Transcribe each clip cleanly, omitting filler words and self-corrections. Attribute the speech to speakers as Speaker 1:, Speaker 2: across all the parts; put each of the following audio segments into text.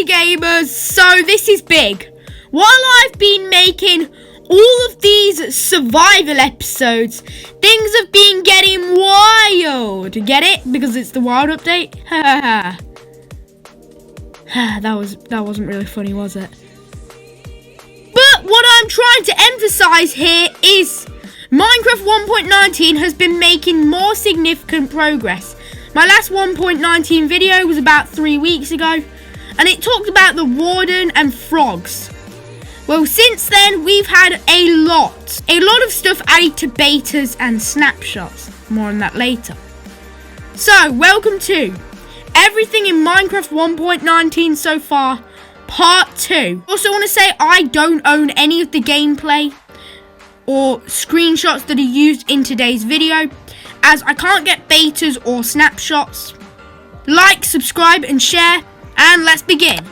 Speaker 1: Hey gamers, so this is big. While I've been making all of these survival episodes, things have been getting wild. Get it? Because it's the wild update? that wasn't really funny, was it? But what I'm trying to emphasize here is Minecraft 1.19 has been making more significant progress. My last 1.19 video was about 3 weeks ago, and it talked about the warden and frogs. Well, since then, we've had a lot of stuff added to betas and snapshots. More on that later. So, welcome to everything in Minecraft 1.19 so far, part 2. Also want to say I don't own any of the gameplay or screenshots that are used in today's video, as I can't get betas or snapshots. Like, subscribe and share, and let's begin.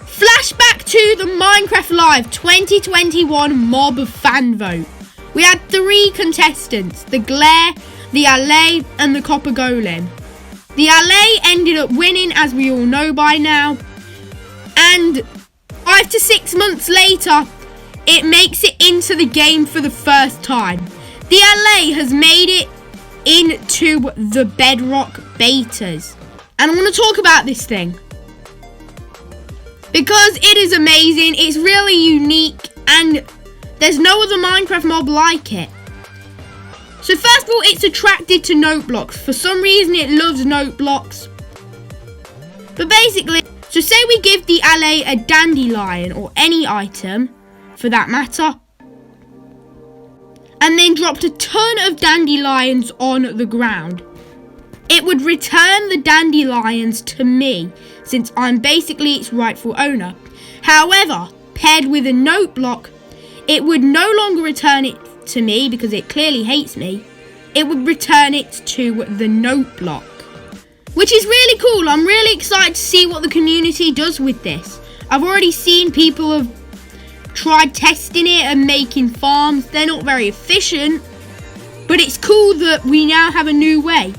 Speaker 1: Flashback to the Minecraft Live 2021 mob fan vote. We had 3 contestants, the Glare, the Alley and the Copper Golem. The Alley ended up winning, as we all know by now, and 5 to 6 months later, it makes it into the game for the first time. The Alley has made it into the Bedrock betas. And I want to talk about this thing, because it is amazing, it's really unique, and there's no other Minecraft mob like it. So first of all, it's attracted to note blocks. For some reason, it loves note blocks. But basically, so say we give the Alley a dandelion, or any item, for that matter, and then dropped a ton of dandelions on the ground. It would return the dandelions to me, since I'm basically its rightful owner. However, paired with a note block, it would no longer return it to me because it clearly hates me. It would return it to the note block, which is really cool. I'm really excited to see what the community does with this. I've already seen people have tried testing it and making farms. They're not very efficient, but it's cool that we now have a new way.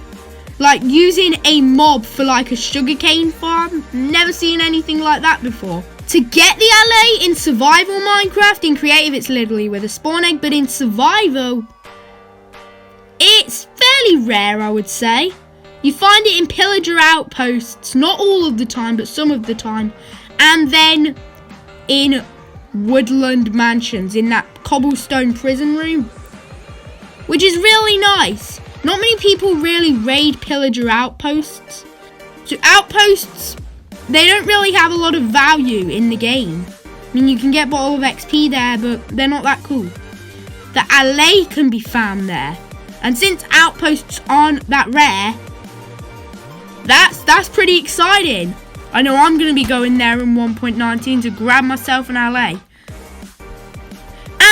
Speaker 1: Like using a mob for like a sugarcane farm. Never seen anything like that before. To get the Alley in survival Minecraft, in creative it's literally with a spawn egg, but in survival it's fairly rare, I would say. You find it in pillager outposts, not all of the time, but some of the time, and then in woodland mansions, in that cobblestone prison room, which is really nice. Not many people really raid pillager outposts. So outposts, they don't really have a lot of value in the game. I mean, you can get bottle of XP there, but they're not that cool. The Alley can be found there, and since outposts aren't that rare, that's pretty exciting. I know I'm going to be going there in 1.19 to grab myself an Alley.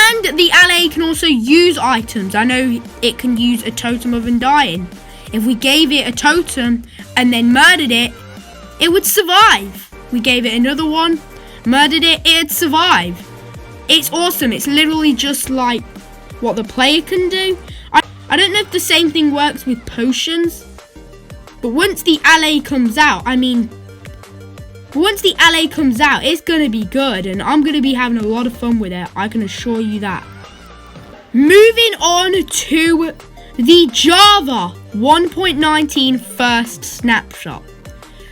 Speaker 1: And the Alley can also use items. I know it can use a totem of undying. If we gave it a totem and then murdered it, it would survive. We gave it another one, murdered it, it'd survive. It's awesome. It's literally just like what the player can do. I don't know if the same thing works with potions, but once the Alley comes out, it's going to be good, and I'm going to be having a lot of fun with it, I can assure you that. Moving on to the Java 1.19 first snapshot.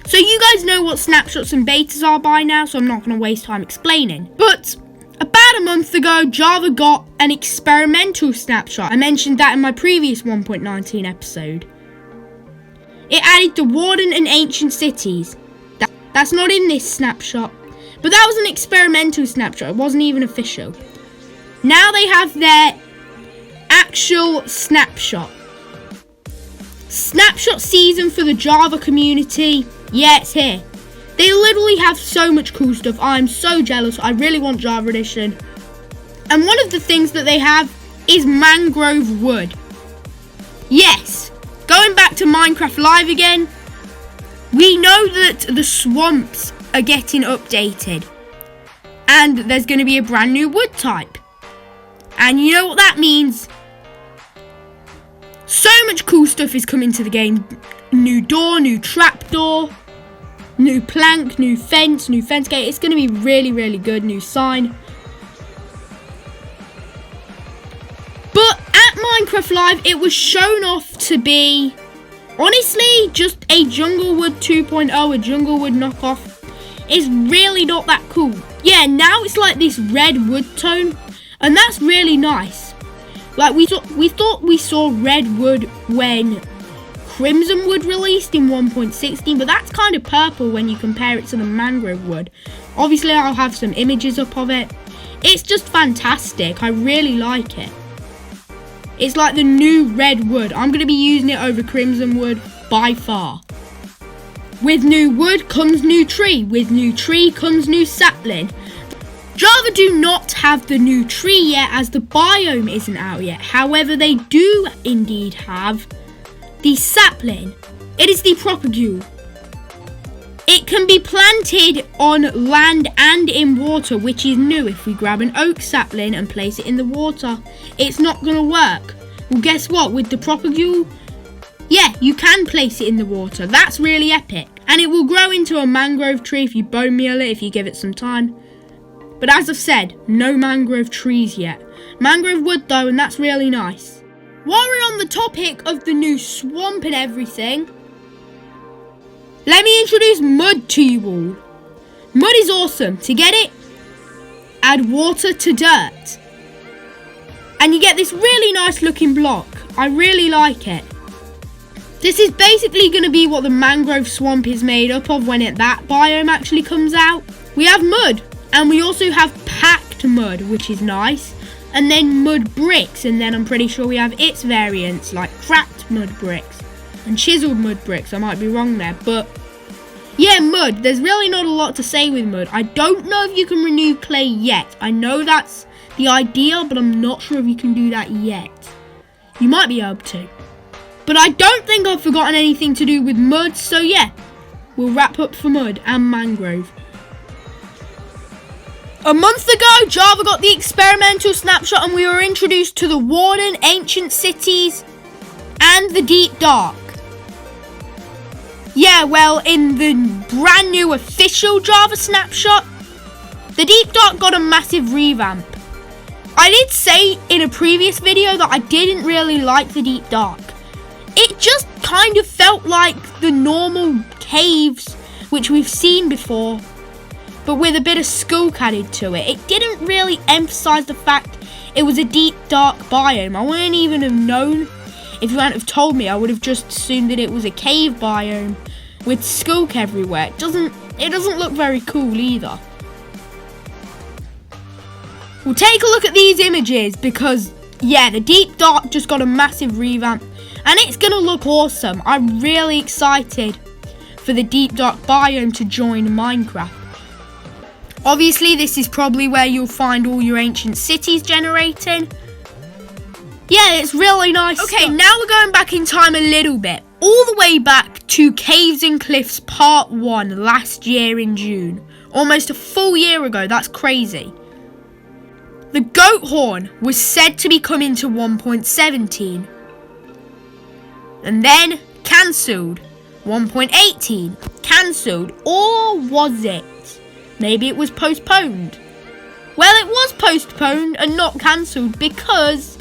Speaker 1: So you guys know what snapshots and betas are by now, so I'm not going to waste time explaining. But about a month ago, Java got an experimental snapshot. I mentioned that in my previous 1.19 episode. It added the warden and ancient cities. That's not in this snapshot, but that was an experimental snapshot. It wasn't even official. Now they have their actual snapshot. Snapshot season for the Java community. Yeah, it's here. They literally have so much cool stuff. I'm so jealous. I really want Java Edition. And one of the things that they have is Mangrove Wood. Yes, going back to Minecraft Live again. We know that the swamps are getting updated, and there's going to be a brand new wood type. And you know what that means? So much cool stuff is coming to the game. New door, new trapdoor. New plank, new fence gate. It's going to be really, really good. New sign. But at Minecraft Live, it was shown off to be, honestly, just a Jungle Wood 2.0, a Jungle Wood knockoff. It's really not that cool. Yeah, now it's like this red wood tone, and that's really nice. Like, we thought we saw red wood when Crimson Wood released in 1.16, but that's kind of purple when you compare it to the Mangrove Wood. Obviously, I'll have some images up of it. It's just fantastic. I really like it. It's like the new red wood. I'm going to be using it over Crimson Wood by far. With new wood comes new tree. With new tree comes new sapling. Java do not have the new tree yet as the biome isn't out yet. However, they do indeed have the sapling. It is the propagule. It can be planted on land and in water, which is new. If we grab an oak sapling and place it in the water, it's not going to work. Well, guess what? With the propagule, yeah, you can place it in the water. That's really epic. And it will grow into a mangrove tree if you bone meal it, if you give it some time. But as I've said, no mangrove trees yet. Mangrove wood though, and that's really nice. While we're on the topic of the new swamp and everything, let me introduce mud to you all. Mud is awesome. To get it, add water to dirt. And you get this really nice looking block. I really like it. This is basically going to be what the mangrove swamp is made up of when that biome actually comes out. We have mud, and we also have packed mud, which is nice. And then mud bricks, and then I'm pretty sure we have its variants, like cracked mud bricks and chiseled mud bricks. I might be wrong there, but yeah, mud. There's really not a lot to say with mud. I don't know if you can renew clay yet. I know that's the idea, but I'm not sure if you can do that yet. You might be able to. But I don't think I've forgotten anything to do with mud, so yeah, we'll wrap up for mud and mangrove. A month ago, Java got the experimental snapshot and we were introduced to the Warden, Ancient Cities, and the Deep Dark. Yeah, well, in the brand new official Java snapshot, the Deep Dark got a massive revamp. I did say in a previous video that I didn't really like the Deep Dark. It just kind of felt like the normal caves which we've seen before, but with a bit of skulk added to it. It didn't really emphasize the fact it was a deep dark biome. I wouldn't even have known if you hadn't have told me. I would have just assumed that it was a cave biome with skulk everywhere. It doesn't look very cool either. We'll take a look at these images because yeah, the deep dark just got a massive revamp and it's gonna look awesome. I'm really excited for the deep dark biome to join Minecraft. Obviously, this is probably where you'll find all your ancient cities generating. Yeah, it's really nice. Okay, now we're going back in time a little bit. All the way back to Caves and Cliffs Part 1 last year in June. Almost a full year ago, that's crazy. The goat horn was said to be coming to 1.17. And then cancelled. 1.18. Cancelled. Or was it? Maybe it was postponed. Well, it was postponed and not cancelled because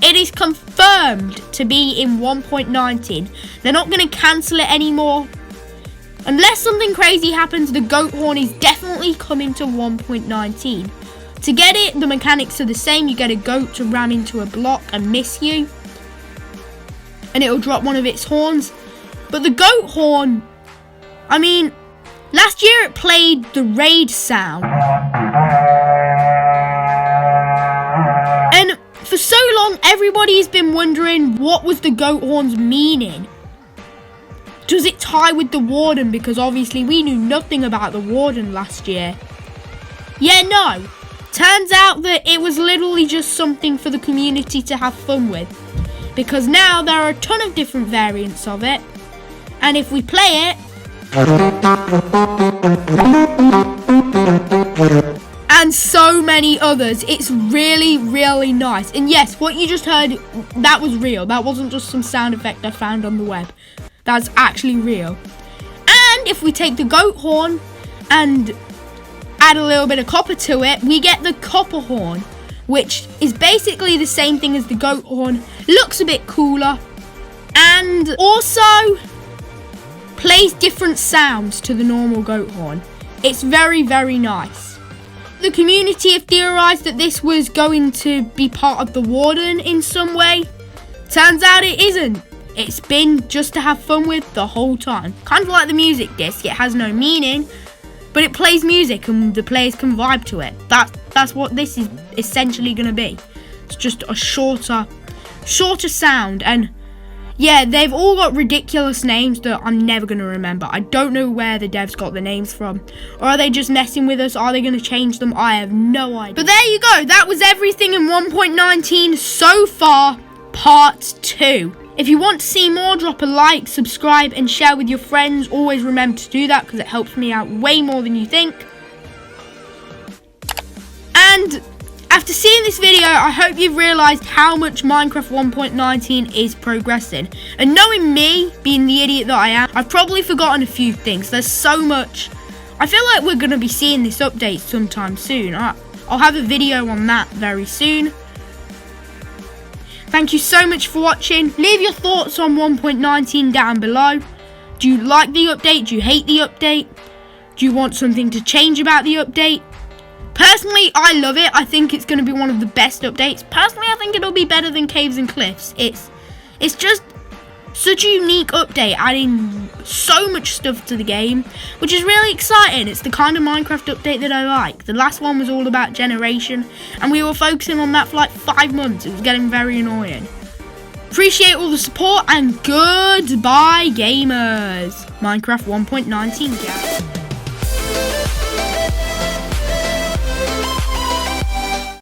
Speaker 1: it is confirmed to be in 1.19. They're not going to cancel it anymore. Unless something crazy happens, the goat horn is definitely coming to 1.19. To get it, the mechanics are the same. You get a goat to ram into a block and miss you, and it'll drop one of its horns. But the goat horn, I mean, last year it played the raid sound. And for so long, everybody's been wondering what was the goat horn's meaning. Does it tie with the Warden? Because obviously we knew nothing about the Warden last year. Yeah, no. Turns out that it was literally just something for the community to have fun with. Because now there are a ton of different variants of it. And if we play it, and so many others, it's really, really nice. And yes, what you just heard, that was real. That wasn't just some sound effect I found on the web. That's actually real. And And if we take the goat horn and add a little bit of copper to it, we get the copper horn, which is basically the same thing as the goat horn, looks a bit cooler, and also plays different sounds to the normal goat horn. It's very, very nice. The community have theorized that this was going to be part of the warden in some way. Turns out it isn't. It's been just to have fun with the whole time. Kind of like the music disc, it has no meaning, but it plays music and the players can vibe to it. That's what this is essentially going to be. It's just a shorter sound. And yeah, they've all got ridiculous names that I'm never going to remember. I don't know where the devs got the names from. Or are they just messing with us? Are they going to change them? I have no idea. But there you go. That was everything in 1.19 so far, part 2. If you want to see more, drop a like, subscribe, and share with your friends. Always remember to do that because it helps me out way more than you think. And after seeing this video, I hope you've realised how much Minecraft 1.19 is progressing. And knowing me, being the idiot that I am, I've probably forgotten a few things. There's so much. I feel like we're going to be seeing this update sometime soon. I'll have a video on that very soon. Thank you so much for watching. Leave your thoughts on 1.19 down below. Do you like the update? Do you hate the update? Do you want something to change about the update? Personally, I love it. I think it's going to be one of the best updates. Personally, I think it'll be better than Caves and Cliffs. It's just such a unique update, adding so much stuff to the game, which is really exciting. It's the kind of Minecraft update that I like. The last one was all about generation, and we were focusing on that for like 5 months. It was getting very annoying. Appreciate all the support, and goodbye, gamers. Minecraft 1.19, guys.